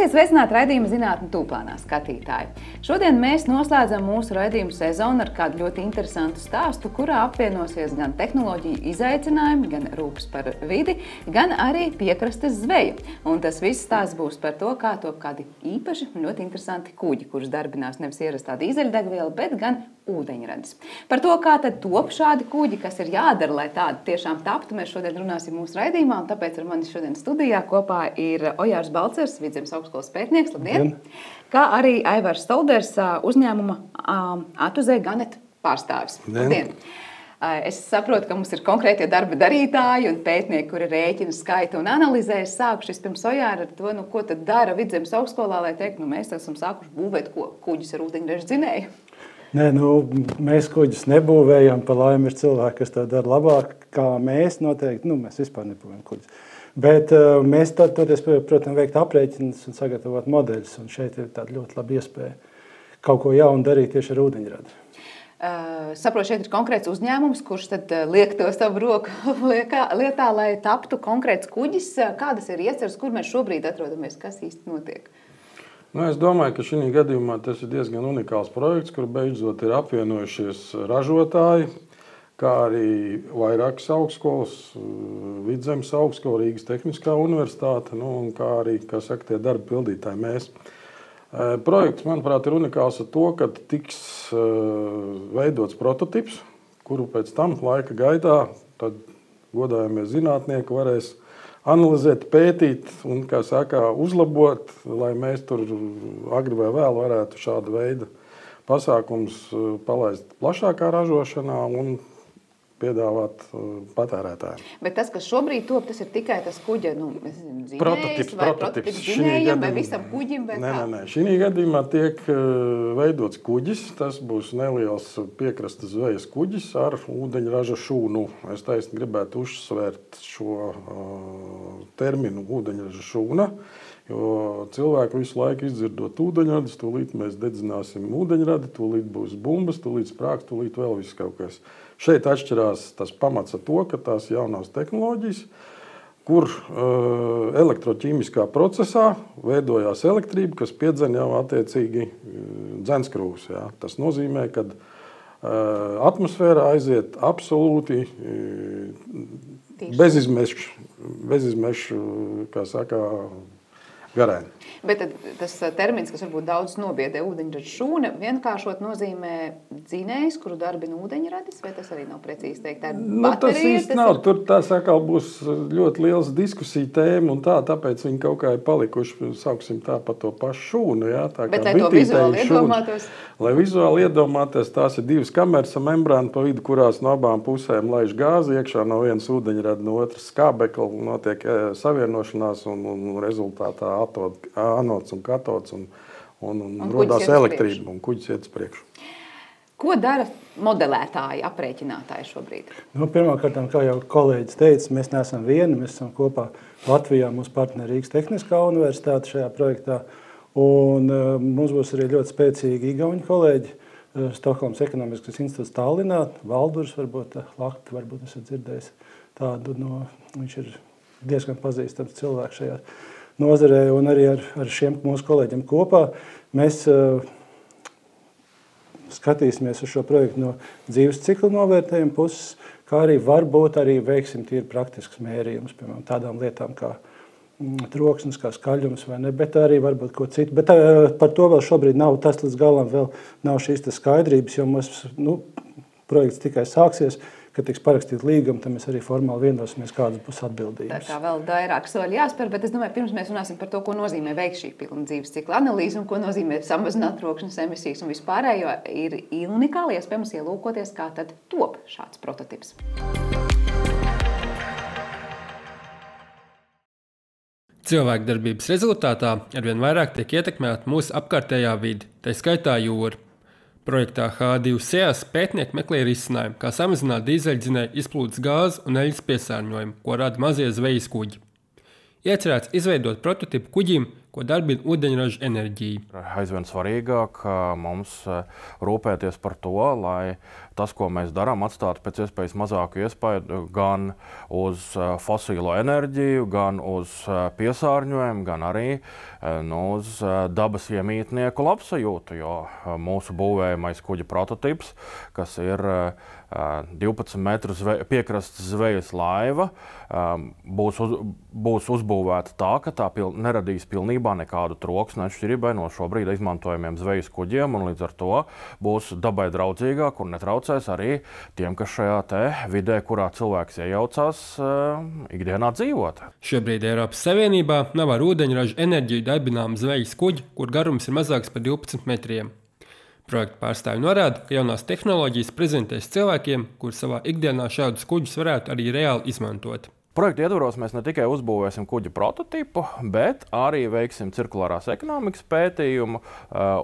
Esiet sveicināti raidījuma Zinātne tūplānā skatītāji. Šodien mēs noslēdzam mūsu raidījumu sezonu ar kādu ļoti interesantu stāstu, kurā apvienosies gan tehnoloģiju izaicinājumi, gan rūpes par vidi, gan arī piekrastes zveju. Un tas viss stāsts būs par to, kā top kādi īpaši un ļoti interesanti kuģi, kurus darbinās nevis ierastā dīzeļdegviela, bet gan ūdeņradis. Par to, kā tad top šādi kuģi, kas ir jādara, lai tādi tiešām taptu, mēs šodien runāsim mūsu raidījumā, un tāpēc ar mani šodien studijā kopā ir Ojārs Balcers, Vidzemes augstskolas pētnieks, labdien, kā arī Aivars Stolders, uzņēmuma Atuzē Ganet pārstāvis. Labdien! Es saprotu, ka mums ir konkrētie darba darītāji un pētnieki, kuri rēķina, skaita un analizē. Es sākušu pirms Ojāra ar to, ko tad dara Vidzemes augstskolā, lai teikt, mēs esam sākuši būvēt kuģus ar ūdeņraža dzinēju. Nē, mēs kuģus nebūvējam, pa laimi ir cilvēki, kas to dara labāk, kā mēs noteikti, mēs vispār nebūvējam kuģus. Bet mēs toties, protams, veikt aprēķinus un sagatavot modeļus, un šeit ir tāda ļoti laba iespēja kaut ko jaunu darīt tieši ar ūdeņradi. Saprotu, šeit ir konkrēts uzņēmums, kurš tad liek to savu roku lietā, lai taptu konkrēts kuģis. Kādas ir ieceres, kur mēs šobrīd atrodamies, kas īsti notiek? Es domāju, ka šī gadījumā tas ir diezgan unikāls projekts, kur beidzot ir apvienojušies ražotāji, kā arī vairākas augstskolas, Vidzemes augstskola, Rīgas Tehniskā universitāte, un kā arī, kā saka, tie darba pildītāji mēs. Projekts, manuprāt, ir unikāls ar to, ka tiks veidots prototips, kuru pēc tam laika gaidā tad godājamie zinātnieki varēs analizēt, pētīt un, kā saka, uzlabot, lai mēs tur agri vai vēl varētu šādu veidu pasākums palaist plašākā ražošanā un piedāvāt patērētājiem. Bet tas, kas šobrīd top, tas ir tikai tas kuģa dzinējs vai prototips dzinējam vai visam kuģim? Nē. Šī gadījumā tiek veidots kuģis. Tas būs neliels piekrastes zvejas kuģis ar ūdeņraža šūnu. Es taisni gribētu uzsvērt šo terminu ūdeņraža šūna, jo cilvēki visu laiku izdzirdot ūdeņradis, tūlīt mēs dedzināsim ūdeņradi, tūlīt būs bumbas, tūlīt sprāgs, tūlīt vēl viss kaut kas. Šeit atšķirās tas pamats ar to, ka tās jaunās tehnoloģijas, kur elektroķīmiskā procesā veidojās elektrība, kas piedzen jau attiecīgi dzenskrūvus. Ja. Tas nozīmē, ka atmosfērā aiziet absolūti bezizmešu, kā saka, garēni. Bet tas termins, kas varbūt daudz nobiedē ūdeņraža šūna, vienkāršot nozīmē dzinējs, kuru darbina ūdeņradis, vai tas arī nav precīzi teikt? Tā ir baterija? Tas īsti nav. Tur tās atkal būs ļoti liels diskusija tēma un tāpēc viņi kaut kā ir palikuši, sauksim tā, par to pašu šūnu. Ja? Bet lai to vizuāli iedomātos? Lai vizuāli iedomāties, tās ir divas kameras ar membrānu pa vidu, kurās no abām pusēm laiž gāzi, iekšā no vienas ūdeņrada, no otras skābekla, notiek savienošanās un rezultātā anods un katods un rodās elektrība un kuģis iet uz priekšu. Ko dara modelētāji, aprēķinātāji šobrīd? Pirmkārt, kā jau kolēģis teica, mēs neesam vieni, mēs esam kopā Latvijā, mūsu partneri Rīgas Tehniskā universitāte šajā projektā, un mums būs arī ļoti spēcīgi igauņu kolēģi, Stokholmas ekonomiskais institūts Tallinā, Valdurs varbūt, Lakti varbūt esat dzirdējis tādu, viņš ir diezgan pazīstams cilvēks šajā nozarē, un arī ar šiem mūsu kolēģiem kopā mēs skatīsimies uz šo projektu no dzīves cikla novērtējuma puses, kā arī varbūt arī veiksim tīri praktisks mērījums, piemēram, tādām lietām kā troksnis, kā skaļums vai ne, bet arī varbūt ko citu. Bet par to vēl šobrīd nav, tas līdz galam vēl nav šīs skaidrības, jo mums projekts tikai sāksies. Kad tiks parakstīt līgumu, tad mēs arī formāli vienosimies, kādas būs atbildības. Tā kā vēl vairāk soļi jāspēr, bet es domāju, pirms mēs runāsim par to, ko nozīmē veikt šī pilna dzīves cikla analīze un ko nozīmē samazināt trokšņas emisijas un vispārējo, ir unikāli iespējams ielūkoties, kā tad top šāds prototips. Cilvēkdarbības rezultātā arvien vairāk tiek ietekmēta mūsu apkārtējā vide, tā skaitā jūra. Projektā H2SEAS pētnieki meklē risinājumu, kā samazināt dīzeļdzinēju izplūdes gāzu un eļļas piesārņojumu, ko rada mazie zvejas kuģi. Iecerēts izveidot prototipu kuģim, ko darbina ūdeņraža enerģija. Aizvien svarīgāk mums rūpēties par to, lai tas, ko mēs darām, atstātu pēc iespējas mazāku iespaidu gan uz fosīlo enerģiju, gan uz piesārņojumu, gan arī uz dabas iemītnieku labsajūtu, jo mūsu būvējamais kuģa prototips, kas ir 12 metru piekrastes zvejas laiva, būs uzbūvēta tā, ka tā neradīs pilnībā nekādu troksni atšķirībai no šobrīd izmantojamiem zvejas kuģiem, un līdz ar to būs dabai draudzīgāk un netraucēs arī tiem, kas šajā te vidē, kurā cilvēks iejaucās, ikdienā dzīvot. Šobrīd Eiropas Savienībā nav ar ūdeņraža enerģiju darbinām zvejas kuģi, kur garums ir mazāks par 12 metriem. Projekta pārstāvji norāda, ka jaunās tehnoloģijas prezentēs cilvēkiem, kur savā ikdienā šādus kuģus varētu arī reāli izmantot. Projekta ietvaros mēs ne tikai uzbūvēsim kuģa prototipu, bet arī veiksim cirkulārās ekonomikas pētījumu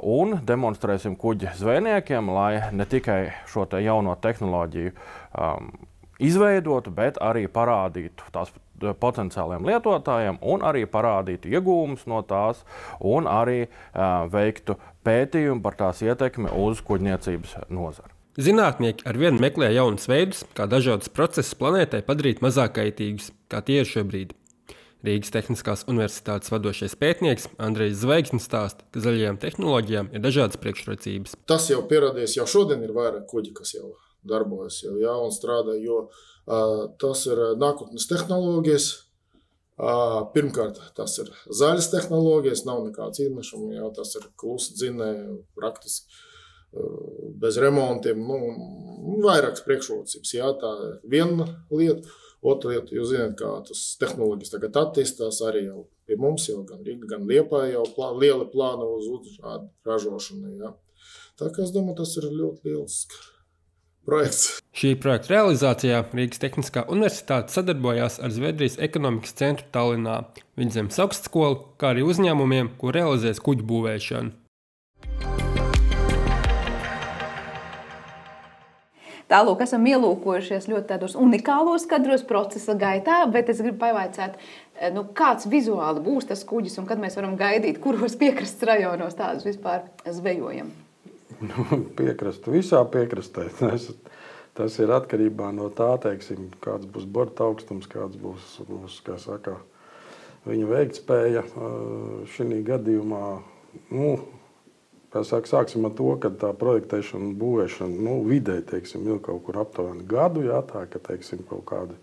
un demonstrēsim kuģa zvejniekiem, lai ne tikai šo te jauno tehnoloģiju izveidotu, bet arī parādītu tās potenciāliem lietotājiem un arī parādītu iegūmus no tās un arī veiktu pētījumu par tās ietekmi uz kuģniecības nozari. Zinātnieki arvien meklē jaunus veidus, kā dažādas procesus planētai padarīt mazāk kaitīgus, kā tie ir šobrīd. Rīgas Tehniskās universitātes vadošais pētnieks Andrejs Zvaigznis stāsta, ka zaļajām tehnoloģijām ir dažādas priekšrocības. Tas jau pierādījies, jau šodien ir vairāk kuģi, kas jau darbojas un strādā, jo tas ir nākotnes tehnoloģijas. Pirmkārt, tas ir zaļas tehnoloģijas, nav nekāds izmešums, tas ir klusi dzinēji, praktiski bez remontiem, vairākas priekšrocības. Tā ir viena lieta. Otra lieta, jūs zināt, kā tas tehnoloģijas tagad attīstās, arī jau pie mums, jau gan Rīga, gan Liepāja jau liela plāna uz šādu ražošanu. Tā kā es domāju, tas ir ļoti liels projekts. Šī projekta realizācijā Rīgas Tehniskā universitāte sadarbojās ar Zviedrijas ekonomikas centru Tallinā, Vidzemes augstskolu, kā arī uzņēmumiem, ko realizēs kuģu būvēšanu. Tālūk, esam ielūkojušies ļoti tādos unikālos kadros procesa gaitā, bet es gribu pavaicāt, kāds vizuāli būs tas kuģis un kad mēs varam gaidīt, kuros piekrastes rajonos tādus vispār zvejojam. Piekrastu visā piekrastē. Tas ir atkarībā no tā, teiksim, kāds būs borta augstums, kāds būs, kā saka, viņa veiktspēja. Šī gadījumā, sāksim ar to, ka tā projektēšana un būvēšana, vidēji, teiksim, ir kaut kur aptuveni gadu, tā, ka, teiksim, kaut kādi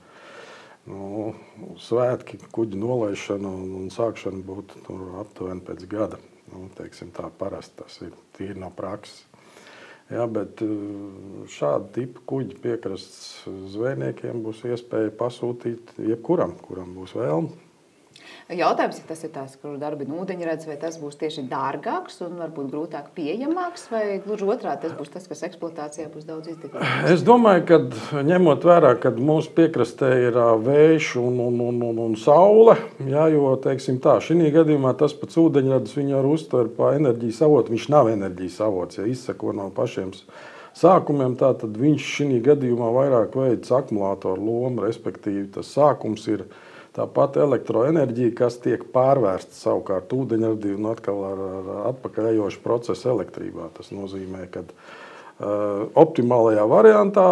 svētki, kuģi nolaišana un sākšana būtu aptuveni pēc gada. Teiksim, tā parasti tas ir tīri no prakses. Bet šādu tipu kuģi piekrastes zvejniekiem būs iespēja pasūtīt jebkuram, kuram būs vēlme. Jautājums, ja tas ir tās, kur darbina ūdeņradis, vai tas būs tieši dārgāks un varbūt grūtāk pieejamāks, vai gluži otrādi tas būs tas, kas eksploatācijā būs daudz izdevīgāks? Es domāju, ka ņemot vērā, ka mūsu piekrastē ir vējš un saule, jo, teiksim tā, šī gadījumā tas pats ūdeņradis viņu ar uztver pa enerģijas avotu, viņš nav enerģijas avots, ja izsako no pašiem sākumiem, tad viņš šī gadījumā vairāk veids akumulātoru lomu, respektīvi tas sākums ir tāpat elektroenerģija, kas tiek pārvērsta savukārt ūdeņradī un atkal ar atpakaļejošu procesu elektrībā. Tas nozīmē, ka optimālajā variantā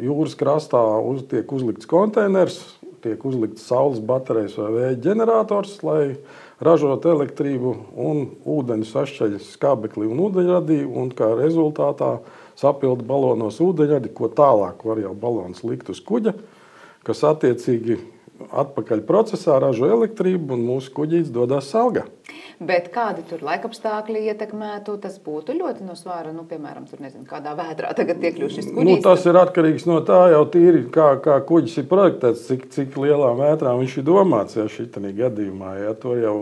jūras krastā tiek uzlikts konteiners, tiek uzlikts saules baterijas vai vēja ģenerators, lai ražotu elektrību un ūdeņu sašķeļ skābeklī un ūdeņradī, un kā rezultātā sapilda balonos ūdeņradi, ko tālāk var jau balons likt uz kuģa, kas attiecīgi atpakaļ procesā ražo elektrību un mūsu kuģītis dodas salgā. Bet kādi tur laikapstākļi ietekmētu, tas būtu ļoti no svāra, piemēram, tur nezinu, kādā vētrā tagad iekļūst šis kuģis? Tas ir atkarīgs no tā jau tīri, kā kuģis ir projektēts, cik lielā vētrā viņš ir domāts, šitā gadījumā. To jau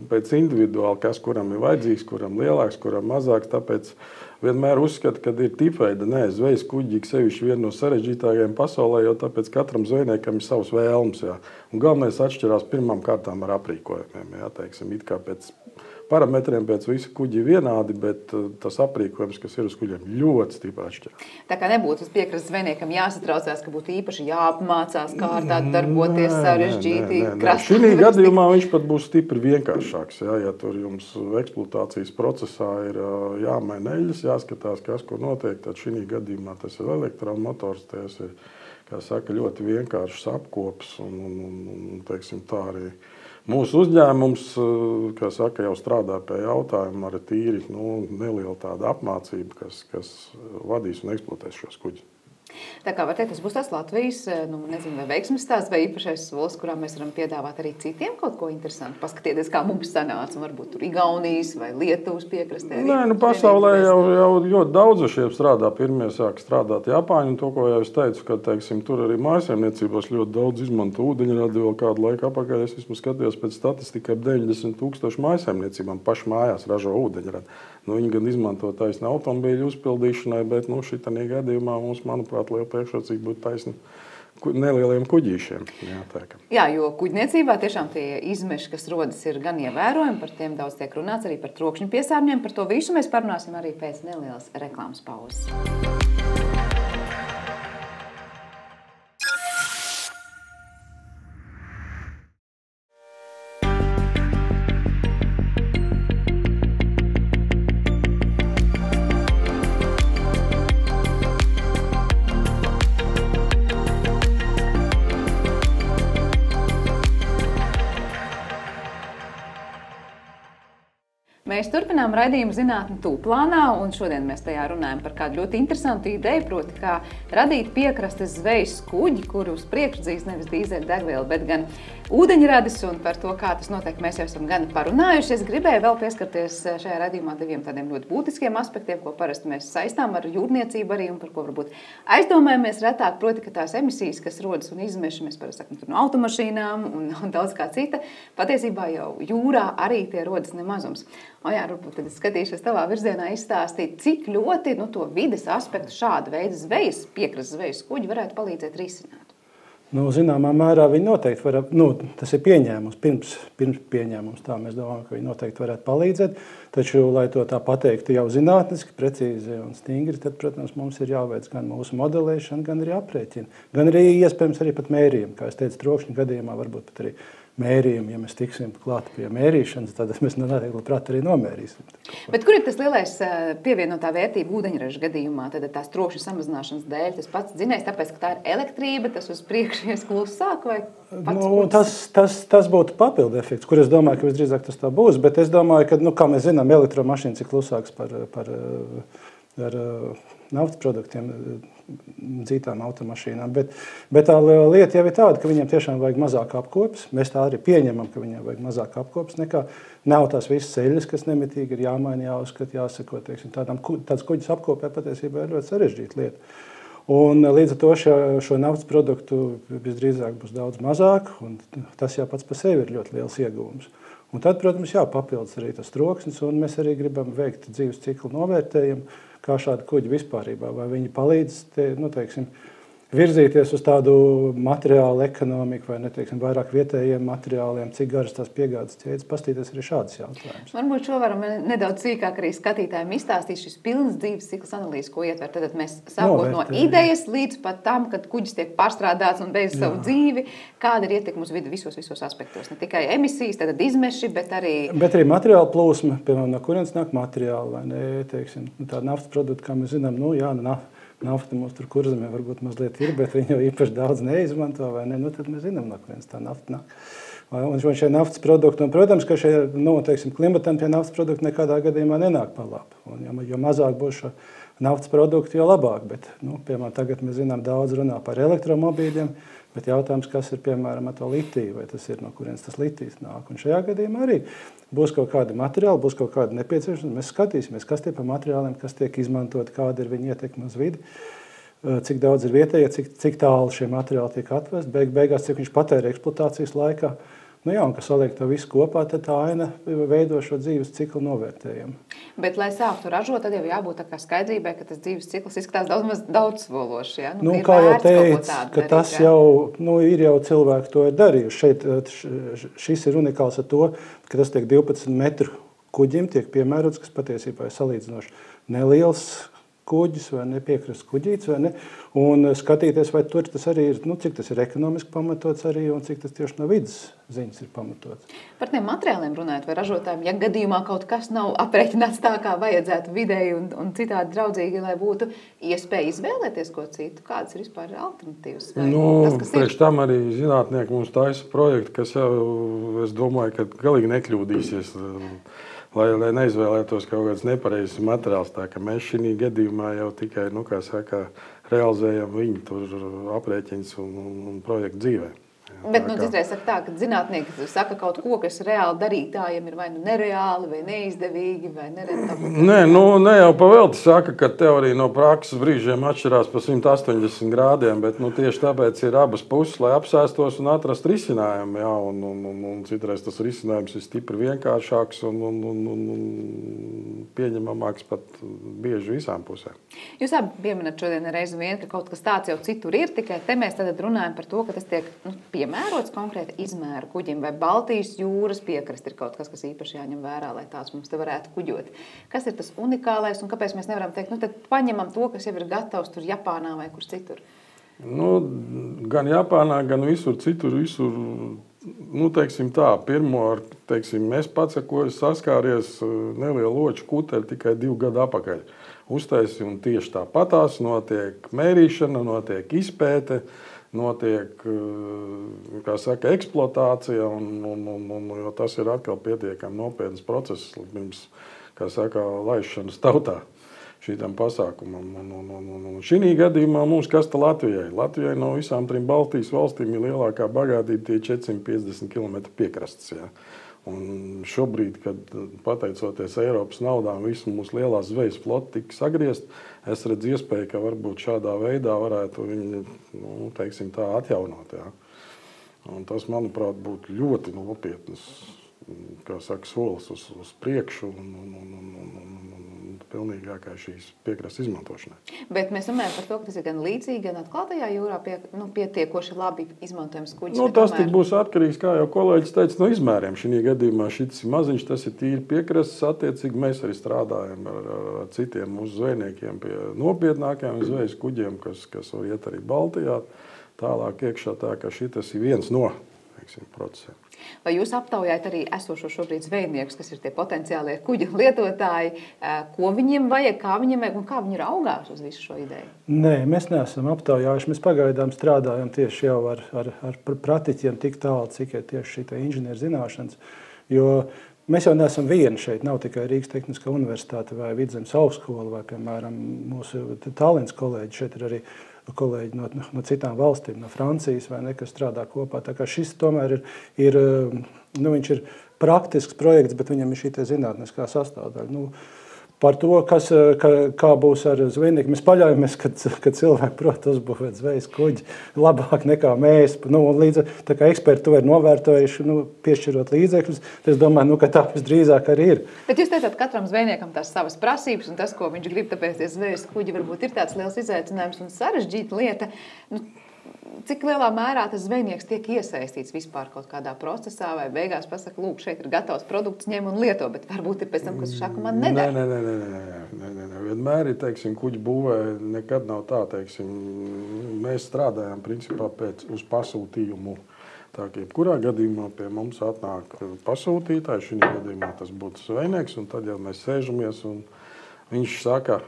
pēc individuāli, kas kuram ir vajadzīgs, kuram lielāks, kuram mazāks, tāpēc vienmēr uzskata, ka ir tipveida zvejas kuģi, sevišķi viena no sarežģītākajiem pasaulē, jo tāpēc katram zvejniekam ir savs vēlms. Un galvenais atšķirās pirmām kārtām ar aprīkojumiem. Teiksim, it kā pēc parametriem pēc visi kuģi vienādi, bet tas aprīkojums, kas ir uz kuģiem, ļoti stipri atšķiras. Tā kā nebūtu uz piekrastes zvejniekam jāsatraucās, ka būtu īpaši jāapmācās, kā ar tādu darboties sarežģīti krasta. Šī gadījumā viņš pat būs stipri vienkāršāks. Ja tur jums eksploatācijas procesā ir jāmaina eļļas, jāskatās, kas ko notiek, tad šī gadījumā tas ir elektromotors, tas ir, kā saka, ļoti vienkāršs apkops un teiksim tā arī mūsu uzņēmums, kā saka, jau strādā pie jautājuma ar tīri nelielu tādu apmācību, kas vadīs un eksploatēs šos kuģus. Tā kā var teikt, tas būs tās Latvijas, nezinu, vai veiksmes stāsts, vai īpašais solis, kurā mēs varam piedāvāt arī citiem kaut ko interesantu. Paskatieties, kā mums sanāca, un varbūt tur Igaunijas vai Lietuvas piekrastē. Nē, pasaulē jau ļoti daudz šiem strādā. Pirmie sāk strādāt Japāņi, un to, ko jau es teicu, ka, teiksim, tur arī mājasemniecībās ļoti daudz izmanto ūdeņradi. Vēl kādu laiku apakaļ es vismaz skatījos pēc statistikai 90,000 mājasemniecībām paši mājās ražo ūdeņradi. Viņi gan izmanto taisni automobīļu uzpildīšanai, bet šitā gadījumā mums, manuprāt, liela priekšrocība būtu taisni nelieliem kuģīšiem. Jā, jo kuģniecībā tiešām tie izmeši, kas rodas, ir gan ievērojami, par tiem daudz tiek runāts, arī par trokšņu piesārņojumu. Par to visu mēs parunāsim arī pēc nelielas reklāmas pauzes. Mēs turpinām raidījumu Zinātne tūplānā, un šodien mēs tajā runājam par kādu ļoti interesantu ideju, proti, kā radīt piekrastes zvejas kuģi, kuri uz priekšu dzīs nevis dīzeļdegvielu, bet gan ūdeņradis, un par to, kā tas notiek, mēs jau esam gan parunājuši. Es gribēju vēl pieskarties šajā raidījumā diviem tādiem ļoti būtiskiem aspektiem, ko parasti mēs saistām ar jūrniecību arī, un par ko varbūt aizdomājamies retāk, proti, ka tās emisijas, kas rodas un izmeši, mēs parasti sakam tur no automašīnām un daudz kā cita, patiesībā jau jūrā arī tie rodas nemazums. Jā, varbūt tad es skatīšos tavā virzienā izstāstīt, cik ļoti to vides aspektu šāda veida zvejas, piekrastes zvejas kuģi varētu palīdzēt risināt. Zināmā mērā viņi noteikti var, tas ir pieņēmums, pirms pieņēmums, tā mēs domājam, ka viņi noteikti varētu palīdzēt, taču, lai to tā pateiktu jau zinātniski, precīzi un stingri, tad, protams, mums ir jāveic gan mūsu modelēšana, gan arī aprēķina, gan arī iespējams arī pat mērījumi, kā es teicu, trokšņa gadījumā varbūt pat arī mērījumi, ja mēs tiksim klāt pie mērīšanas, tad mēs labprāt arī nomērīsim. Bet kur ir tas lielais pievienotā vērtība ūdeņraža gadījumā, tad tās trokšņa samazināšanas dēļ? Tas pats dzinējs, tāpēc, ka tā ir elektrība, tas uz priekšu ies klusāk vai pats? Tas būtu papildu efekts, kur es domāju, ka visdrīzāk tas tā būs, bet es domāju, ka, kā mēs zinām, elektromašīnas ir klusāks par naftas produktiem, dzītām automašīnām, bet tā lieta jau ir tāda, ka viņiem tiešām vajag mazāk apkopes. Mēs tā arī pieņemam, ka viņiem vajag mazāk apkopes nekā nav tās visas ceļas, kas nemitīgi ir jāmaina, jāuzskat, jāsako, teiksim, tāds kuģis apkopē patiesībā ir ļoti sarežģīta lieta. Un līdz ar to šo naftas produktu visdrīzāk būs daudz mazāk, un tas jau pats par sevi ir ļoti liels ieguvums. Un tad, protams, papildus arī tas troksnis, un mēs arī gribam veikt dzīves ciklu novērtējumu, kā šādi kuģi vispārībā, vai viņi palīdz, virzīties uz tādu materiālu ekonomiku vai, vairāk vietējiem materiāliem, cik garas tās piegādes ķēdes, pastīties arī šādas jautājumus. Varbūt šo varam nedaudz sīkāk arī skatītājiem izstāstīt šis pilns dzīves cikls analīzes, ko ietver. Tad mēs sākot no idejas līdz pat tam, kad kuģis tiek pārstrādāts un beidz savu dzīvi, kāda ir ietekme uz vidi visos aspektos. Ne tikai emisijas, tad izmeši, bet arī materiāla plūsma, piemēram, no kurienes nāk materiāli, vai ne, tā naftas produkti, kā mēs zinām, nafta mums tur Kurzemē varbūt mazliet ir, bet viņi jau īpaši daudz neizmanto, vai ne? Tad mēs zinām, no kurienes tā nafta nāk. Un šie naftas produkti, un, protams, ka klimatam pie naftas produkti nekādā gadījumā nenāk par labu. Un, jo mazāk būs šo naftas produktu, jo labāk. Bet, piemēram, tagad mēs zinām, daudz runā par elektromobīļiem, bet jautājums, kas ir, piemēram, ar to litiju, vai tas ir, no kurienes tas litijs nāk. Un šajā gadījumā arī būs kaut kādi materiāli, būs kaut kāda nepieciešama. Mēs skatīsimies, kas tie par materiāliem, kas tiek izmantot, kāda ir viņa ietekme uz vidi, cik daudz ir vietējie, cik tālu šie materiāli tiek atvest, beigās, cik viņš patēra eksploatācijas laikā. Un kas saliek to visu kopā, tad tā aina veido šo dzīves ciklu novērtējumu. Bet, lai sāktu ražot, tad jau jābūt tā kā skaidrībai, ka tas dzīves cikls izskatās daudzsološs. Ja? Kā jau teicu, ka tas jau ir cilvēki to ir darījuši. Šis ir unikāls ar to, ka tas tiek 12 metru kuģim tiek piemērots, kas patiesībā ir salīdzinoši neliels kuģis vai nepiekrasts kuģīts, vai ne? Un skatīties, vai tur tas arī ir, cik tas ir ekonomiski pamatots arī, un cik tas tieši no vidas ziņas ir pamatots. Par tiem materiāliem runājot, vai ražotājiem, ja gadījumā kaut kas nav aprēķināts tā, kā vajadzētu videi un citādi draudzīgi, lai būtu iespēja izvēlēties ko citu, kādas ir vispār alternatīvas? Priekš tam arī zinātnieki mums taisa projekti, kas jau, es domāju, ka galīgi nekļūdīsies, lai neizvēlētos kaut kāds nepareizs materiāls. Tā ka mēs šī gadījumā jau tikai, realizējam viņu tur aprēķins un projektu dzīvē. Bet citreiz saka tā, ka zinātnieki saka kaut ko, kas reāli darītājiem ir vai nereāli, vai neizdevīgi, vai nerentabli. Ne jau pavelti saka, ka teorija no prakses brīžiem atšķirās pa 180 grādiem, bet tieši tāpēc ir abas puses, lai apsēstos un atrast risinājumu. Jā, un citreiz tas risinājums ir stipri vienkāršāks un pieņemamāks pat bieži visām pusēm. Jūs abi pieminat šodien reizi vien, ka kaut kas tāds jau citur ir, tikai te mēs tad runājam par to, ka tas tiek piemērots konkrēti izmēra kuģim, vai Baltijas jūras piekrasti ir kaut kas, kas īpaši jāņem vērā, lai tāds mums te varētu kuģot. Kas ir tas unikālais un kāpēc mēs nevaram teikt, tad paņemam to, kas jau ir gatavs tur Japānā vai kur citur? Gan Japānā, gan visur citur, teiksim tā, es pats, ar ko es saskāries nelielu loču kuteri tikai 2 gadu atpakaļ. Uztaisīju un tieši tāpatās notiek mērīšana, notiek izpēte, notiek, eksploatācija, jo tas ir atkal pietiekami nopietns process pirms, laišanas tautā šitam pasākumam. Šī gadījumā mums kas ta Latvijai? Latvijai no visām 3 Baltijas valstīm ir lielākā bagātība tie 450 km piekrastes. Ja. Un šobrīd, kad pateicoties Eiropas naudām, visu mūsu lielās zvejas floti tika sagriezt, es redzu iespēju, ka varbūt šādā veidā varētu viņu, atjaunot. Jā. Un tas, manuprāt, būtu ļoti nopietnas, solis uz priekšu un pilnīgākai šīs piekrastes izmantošanai. Bet mēs runājam par to, ka tas ir gan līdzīgi, gan atklātajā jūrā pietiekoši labi izmantojams kuģis. Tas tik būs atkarīgs, kā jau kolēģis teica, no izmēriem. Šī gadījumā šis ir maziņš, tas ir tīri piekrastes. Attiecīgi mēs arī strādājam ar citiem mūsu zvejniekiem pie nopietnākajiem zvejas kuģiem, kas var iet arī Baltijā. Tālāk iekšā tā, ka šitas ir viens no procesiem. Vai jūs aptaujājat arī esošo šobrīd zvejniekus, kas ir tie potenciālie kuģu lietotāji, ko viņiem vajag, kā viņiem vajag un kā viņi raugās uz visu šo ideju? Nē, mēs neesam aptaujājuši. Mēs pagaidām strādājam tieši jau ar pratiķiem tik tālu, cik ir tieši šī inženieru zināšanas. Jo mēs jau neesam vieni šeit. Nav tikai Rīgas Tehniskā universitāte vai Vidzemes augstskola vai, piemēram, mūsu Tallinas kolēģi. Šeit ir arī kolēģi no citām valstīm, no Francijas vai ne, kas strādā kopā. Tā kā šis tomēr viņš ir praktisks projekts, bet viņam ir šī zinātniskā sastāvdaļa. Par to, kā būs ar zvejniekiem, mēs paļaujamies, ka cilvēki prot uzbūvēt zvejas kuģi labāk nekā mēs. Tā kā eksperti to ir novērtojuši, piešķirot līdzekļus, es domāju, ka tā visdrīzāk arī ir. Bet jūs teicāt, katram zvejniekam tās savas prasības un tas, ko viņš grib, tāpēc tie zvejas kuģi varbūt ir tāds liels izaicinājums un sarežģīta lieta. Cik lielā mērā tas zvejnieks tiek iesaistīts vispār kaut kādā procesā vai beigās pasaka, lūk, šeit ir gatavs produkts, ņem un lieto, bet varbūt ir pēc tam, kas šāku man nedara? Nē. Vienmēr ir, kuģi būvē nekad nav tā, mēs strādājam principā uz pasūtījumu. Tā kā jebkurā gadījumā pie mums atnāk pasūtītāji, šī gadījumā tas būtu zvejnieks, un tad jau mēs sēžamies un viņš saka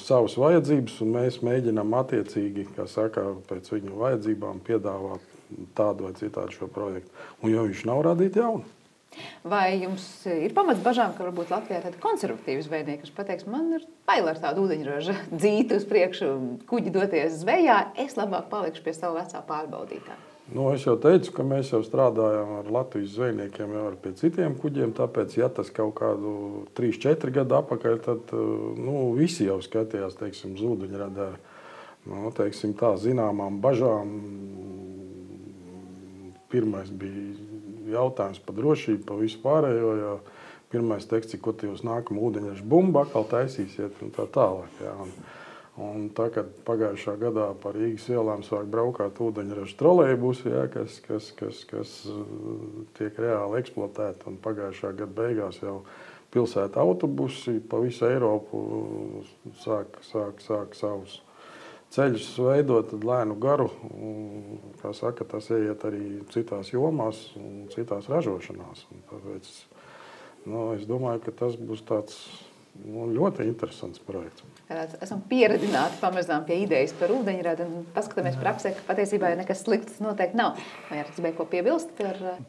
savas vajadzības, un mēs mēģinām attiecīgi, pēc viņu vajadzībām piedāvāt tādu vai citādu šo projektu. Un jo viņš nav radīt jaunu. Vai jums ir pamats bažām, ka varbūt Latvijā tāda konservatīva zvejnieka, kas pateiks, man ir bail ar tādu ūdeņraža dzīti uz priekšu, kuģi doties zvejā, es labāk palikšu pie savu vecā pārbaudītā? Es jau teicu, ka mēs jau strādājam ar Latvijas zvejniekiem jau pie citiem kuģiem, tāpēc, ja tas kaut kādu 3-4 gadu atpakaļ, tad visi jau skatījās, uz ūdeņrada ar, zināmām bažām. Pirmais bija jautājums par drošību, par visu pārējo, jo pirmais teksts ir, ko jūs nākam ūdeņraža bumbu atkal taisīsiet un tā tālāk. Jā. Un tā, kad pagājušā gadā par Rīgas ielām sāk braukāt ūdeņraža trolejbusi, kas tiek reāli eksploatēti, un pagājušā gada beigās jau pilsētu autobusi pa visu Eiropu sāk savus ceļus veidot lēnu garu. Kā saka, tas ieiet arī citās jomās un citās ražošanās. Un tāpēc, es domāju, ka tas būs tāds ļoti interesants projekts. Esam pieredzināti pamazām pie idejas par ūdeņradi un paskatāmies praksē, ka patiesībā nekas slikts noteikti nav. Vai arī gribēja ko piebilst?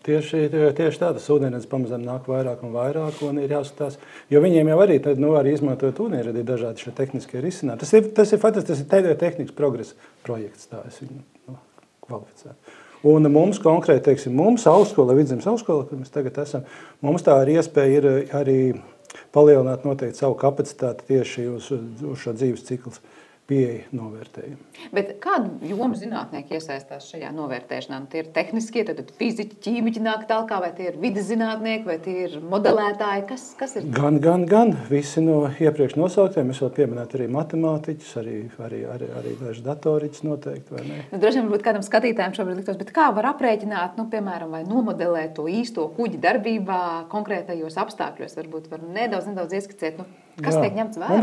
Tieši tā, tas ūdeņrads pamazām nāk vairāk un vairāk un ir jāskatās, jo viņiem jau arī, arī izmantojot ūdeņradi dažādi šie tehniskie risinājumi. Tas ir faktiski, tas ir tehnikas progresa projekts, tā es viņu kvalificētu. Un mums konkrēti, teiksim, mums augstskola, Vidzemes augstskola, kur mēs tagad esam, mums tā ir iespēja ir arī palielināt noteikti savu kapacitāti tieši uz šo dzīves ciklu pieeja novērtējumu. Bet kādu jomu zinātnieki iesaistās šajā novērtēšanā? Tie ir tehniskie, tad fiziķi, ķīmiķi nāk tālāk, vai tie ir vides zinātnieki, vai tie ir modelētāji? Kas ir? Gan. Visi no iepriekš nosauktiem. Es vēl pieminētu arī matemātiķus, arī daži datoriķus noteikti, vai ne? Droši vien varbūt kādam skatītājiem šobrīd liktos, bet kā var aprēķināt, piemēram, vai nomodelēt to īsto kuģi darbībā konkrētajos apstākļos? Varbūt var nedaudz ieskicēt, kas tiek ņemts vērā?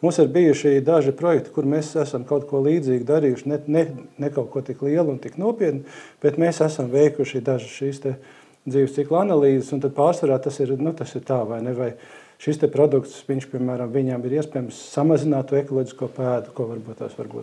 Mums ir bijuši daži projekti, kur mēs esam kaut ko līdzīgu darījuši, ne kaut ko tik lielu un tik nopietnu, bet mēs esam veikuši dažas šīs te dzīves cikla analīzes, un tad pārsvarā tas ir tā, vai ne, vai šis te produkts, piemēram, viņam ir iespējams samazināt to ekoloģisko pēdu, ko varbūt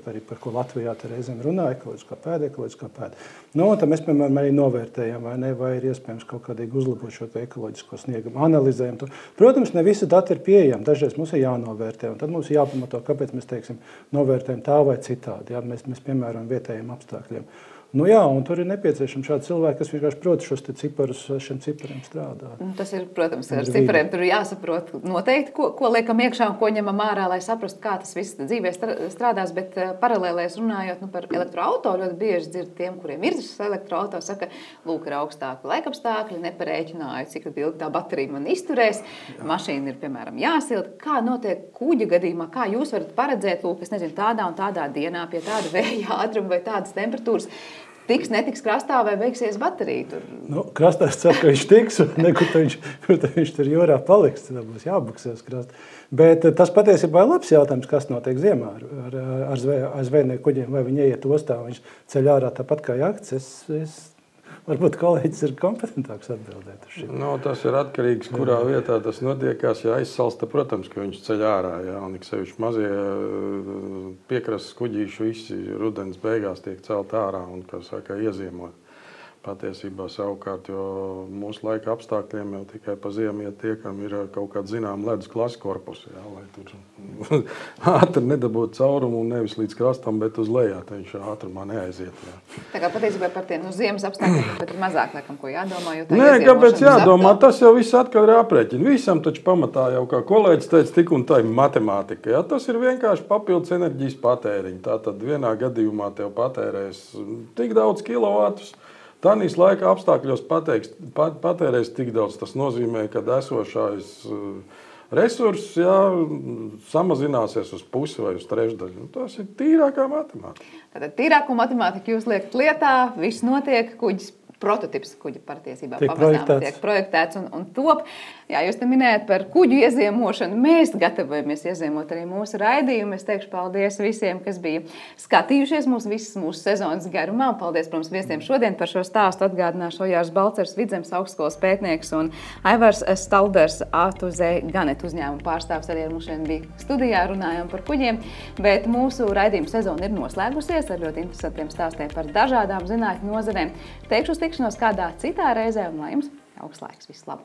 arī par ko Latvijā te reizēm runā, ekoloģiskā pēda. Un tad mēs, piemēram, arī novērtējam, vai ir iespējams kaut kādīgi uzlabot šo ekoloģisko sniegumu, analizējam to. Protams, ne visi dati ir pieejami, dažreiz mums ir jānovērtē, un tad mums ir jāpamato, kāpēc mēs, teiksim, novērtējam tā vai citādi, ja mēs piemēram vietējiem apstākļiem. Un tur ir nepieciešams šādi cilvēki, kas vienkārši prot šiem cipariem strādāt. Tas ir, protams, ar cipariem tur jāsaprot noteikti, ko liekam iekšā un ko ņemam ārā, lai saprastu, kā tas viss dzīvē strādās, bet paralēlēs runājot par elektroauto, ļoti bieži dzird tiem, kuriem ir šis elektroauto, saka, lūk, ir augstāki laikapstākļi, neparēķināju, cik ilgi tā baterija man izturēs, mašīna ir, piemēram, jāsilda. Kā notiek kuģa gadījumā, kā jūs varat paredzēt, lūk, es nezinu, tādā un tādā dienā pie tāda vēja ātruma vai tādas temperatūras, netiks krastā vai beigsies baterija tur? Krastā es ceru, ka viņš tiks, un kur viņš tur jūrā paliks, tad būs jābuksē uz krasta. Bet tas patiesībā ir labs jautājums, kas notiek ziemā ar zvejnieku kuģiem, vai viņi ieiet ostā, viņš ceļ ārā tāpat kā jahts. Varbūt kolēģis ir kompetentāks atbildēt uz šim. Tas ir atkarīgs, kurā vietā tas notiekās. Ja aizsalsta, protams, ka viņš ceļ ārā. Un ik sevišķi mazie piekrastes kuģīši visi rudens beigās tiek celt ārā un, kā saka, ieziemot. Patiesībā savukārt, jo mūsu laika apstākļiem jau tikai pa ziemu iet tie, kam ir kaut kāda zināma ledus klasa korpusi, lai tur ātri nedabūtu caurumu un nevis līdz krastam, bet uz lejā, tad viņš ātrumā neaiziet. Jā. Tā kā patiesībā par tiem ziemas apstākļiem, bet ir mazāk, laikam, ko jādomā, jo tā kāpēc jādomā? Tas jau viss atkal ir aprēķina. Visam taču pamatā jau, kā kolēģis teica, tik un tā ir matemātika. Jā? Tas ir vienkārši papildus enerģijas patēriņa. Tātad vienā gadījumā tev patērēs tik daudz kilovatus, Tanīs laika apstākļos patērēs tik daudz. Tas nozīmē, ka esošais resurss samazināsies uz pusi vai uz trešdaļu. Tas ir tīrākā matemātika. Tātad tīrāko matemātiku jūs liekat lietā, viss notiek, kuģis prototips kuģa patiesībā pamazām tiek projektēts un top. Jā, jūs te minējat par kuģu ieziemošanu. Mēs gatavojamies ieziemot arī mūsu raidījumu. Es teikšu paldies visiem, kas bija skatījušies mūsu sezonas garumā. Paldies, protams, viesiem šodien par šo stāstu. Atgādināšu Ojārs Balcers, Vidzemes augstskolas pētnieks un Aivars Stalders, A2Z Ganet uzņēmuma pārstāvs arī ar mums šodien bija studijā, runājām par kuģiem. Bet mūsu raidījuma sezona ir noslēgusies ar ļoti interesantiem stāstiem par dažādām zinātņu nozarēm. Teikšu uz tikšanos kādā citā reizē un lai jums jauks laiks. Visu labu!